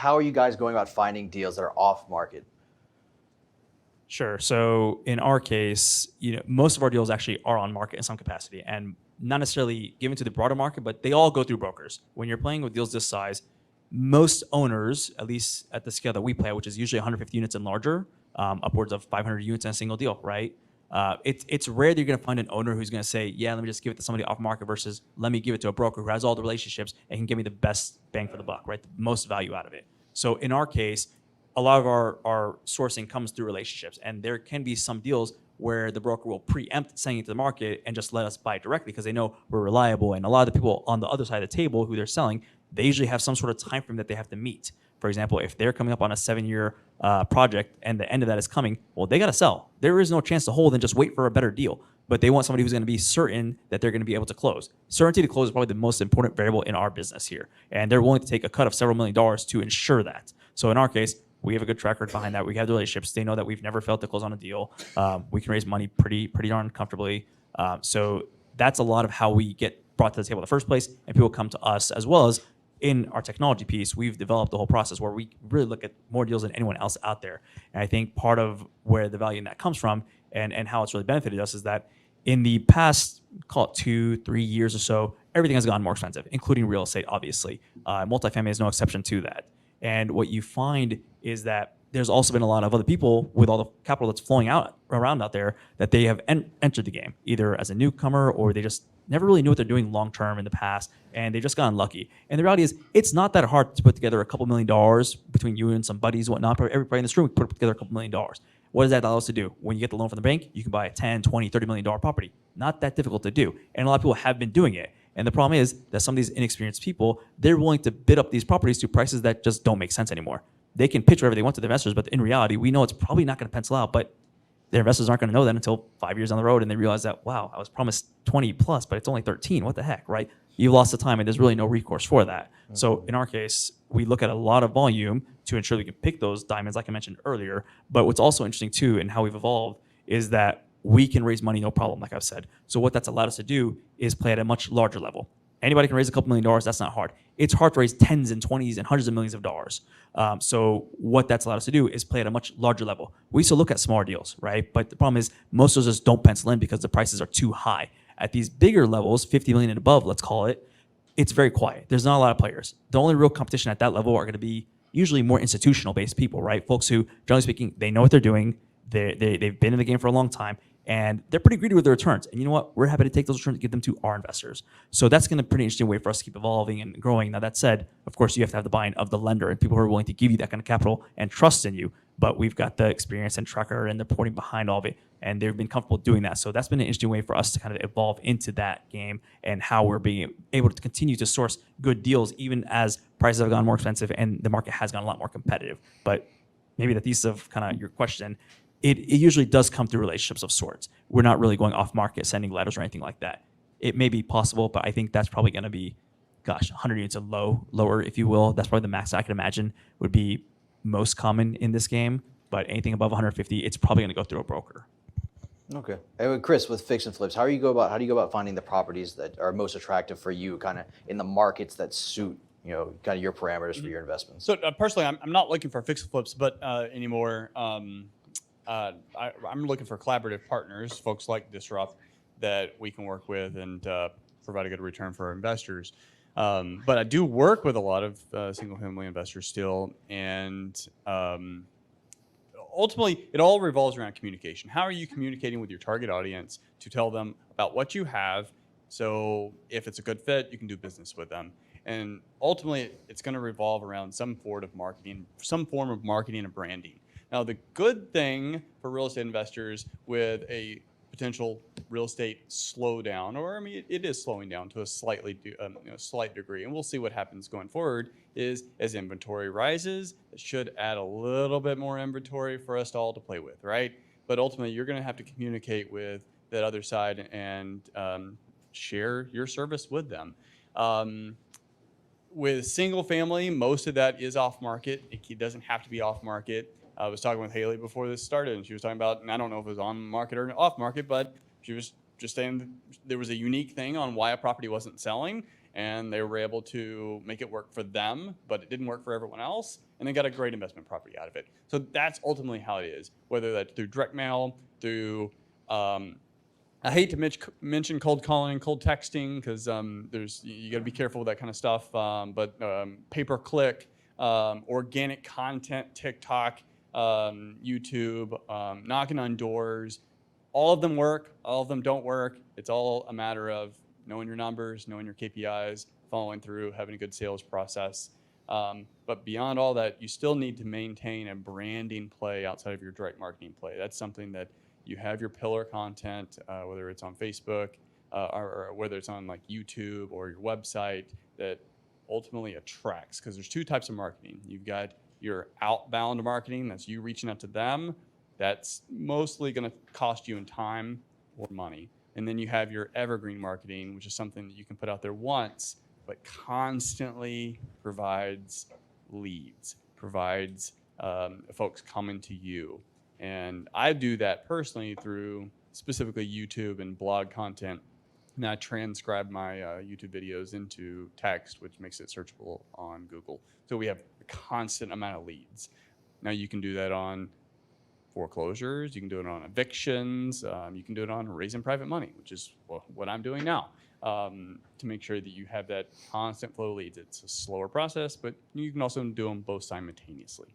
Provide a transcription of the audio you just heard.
how are you guys going about finding deals that are off market? Sure. So in our case, most of our deals actually are on market in some capacity and not necessarily given to the broader market, but they all go through brokers. When you're playing with deals this size, most owners, at least at the scale that we play at, which is usually 150 units and larger, upwards of 500 units in a single deal, right? It's rare that you're going to find an owner who's going to say, yeah, let me just give it to somebody off market versus let me give it to a broker who has all the relationships and can give me the best bang for the buck, right? The most value out of it. So in our case, a lot of our sourcing comes through relationships, and there can be some deals where the broker will preempt sending it to the market and just let us buy it directly because they know we're reliable. And a lot of the people on the other side of the table who they're selling, they usually have some sort of time frame that they have to meet. For example, if they're coming up on a 7-year project and the end of that is coming, well, they got to sell. There is no chance to hold and just wait for a better deal. But they want somebody who's going to be certain that they're going to be able to close. Certainty to close is probably the most important variable in our business here. And they're willing to take a cut of several $1,000,000 to ensure that. So in our case, we have a good track record behind that. We have the relationships. They know that we've never failed to close on a deal. We can raise money pretty darn comfortably. So that's a lot of how we get brought to the table in the first place, and people come to us, as well as in our technology piece, we've developed the whole process where we really look at more deals than anyone else out there. And I think part of where the value in that comes from and how it's really benefited us is that in the past, call it 2-3 years or so, everything has gotten more expensive, including real estate, obviously. Multifamily is no exception to that. And what you find is that there's also been a lot of other people with all the capital that's flowing out around out there that they have entered the game, either as a newcomer or they just never really knew what they're doing long term in the past, and they've just gotten lucky. And the reality is, it's not that hard to put together a couple $1,000,000 between you and some buddies, whatnot. Everybody in this room can put together a couple $1,000,000. What does that allow us to do? When you get the loan from the bank, you can buy a $10, $20, $30 million property. Not that difficult to do, and a lot of people have been doing it. And the problem is that some of these inexperienced people, they're willing to bid up these properties to prices that just don't make sense anymore. They can pitch whatever they want to the investors, but in reality, we know it's probably not going to pencil out. But their investors aren't going to know that until 5 years down the road, and they realize that, wow, I was promised 20 plus, but it's only 13. What the heck, right? You lost the time, and there's really no recourse for that. Mm-hmm. So in our case, we look at a lot of volume to ensure we can pick those diamonds, like I mentioned earlier. But what's also interesting too, and how we've evolved, is that we can raise money no problem, like I've said. So what that's allowed us to do is play at a much larger level. Anybody can raise a couple $1,000,000. That's not hard. It's hard to raise tens and 20s and hundreds of millions of dollars. So what that's allowed us to do is play at a much larger level. We used to look at smaller deals, right? But the problem is most of those just don't pencil in because the prices are too high. At these bigger levels, 50 million and above, let's call it, it's very quiet. There's not a lot of players. The only real competition at that level are going to be usually more institutional-based people, right? Folks who, generally speaking, they know what they're doing. They've been in the game for a long time. And they're pretty greedy with their returns. And you know what? We're happy to take those returns and give them to our investors. So that's going to be a pretty interesting way for us to keep evolving and growing. Now, that said, of course, you have to have the buy-in of the lender and people who are willing to give you that kind of capital and trust in you. But we've got the experience and tracker and the reporting behind all of it. And they've been comfortable doing that. So that's been an interesting way for us to kind of evolve into that game and how we're being able to continue to source good deals, even as prices have gone more expensive and the market has gotten a lot more competitive. But maybe the thesis of kind of your question, it usually does come through relationships of sorts. We're not really going off market, sending letters or anything like that. It may be possible, but I think that's probably going to be, 100 units of lower, if you will. That's probably the max I can imagine would be most common in this game. But anything above 150, it's probably going to go through a broker. Okay. And Chris, with fix and flips, how do you go about finding the properties that are most attractive for you, kind of in the markets that suit, kind of your parameters for your investments? So personally, I'm not looking for fix and flips, but anymore. I'm looking for collaborative partners, folks like Disrupt, that we can work with and provide a good return for our investors. But I do work with a lot of single-family investors still, and ultimately, it all revolves around communication. How are you communicating with your target audience to tell them about what you have? So if it's a good fit, you can do business with them. And ultimately, it's going to revolve around some form of marketing and branding. Now, the good thing for real estate investors with a potential real estate slowdown, or it is slowing down to a slight degree, and we'll see what happens going forward, is as inventory rises, it should add a little bit more inventory for us all to play with, right? But ultimately, you're going to have to communicate with that other side and share your service with them. With single family, most of that is off market. It doesn't have to be off market. I was talking with Haley before this started, and she was talking about, and I don't know if it was on market or off market, but she was just saying there was a unique thing on why a property wasn't selling, and they were able to make it work for them, but it didn't work for everyone else, and they got a great investment property out of it. So that's ultimately how it is, whether that's through direct mail, through I hate to mention cold calling, cold texting, because you got to be careful with that kind of stuff. But pay-per-click, organic content, TikTok, YouTube, knocking on doors, all of them work. All of them don't work. It's all a matter of knowing your numbers, knowing your KPIs, following through, having a good sales process. But beyond all that, you still need to maintain a branding play outside of your direct marketing play. That's something that you have your pillar content, whether it's on Facebook or whether it's on like YouTube or your website, that ultimately attracts. Because there's two types of marketing. You've got your outbound marketing, that's you reaching out to them. That's mostly going to cost you in time or money. And then you have your evergreen marketing, which is something that you can put out there once, but constantly provides leads, provides folks coming to you. And I do that personally through specifically YouTube and blog content. And I transcribe my YouTube videos into text, which makes it searchable on Google. So we have a constant amount of leads. Now you can do that on foreclosures, you can do it on evictions, you can do it on raising private money, which is what I'm doing now, to make sure that you have that constant flow of leads. It's a slower process, but you can also do them both simultaneously.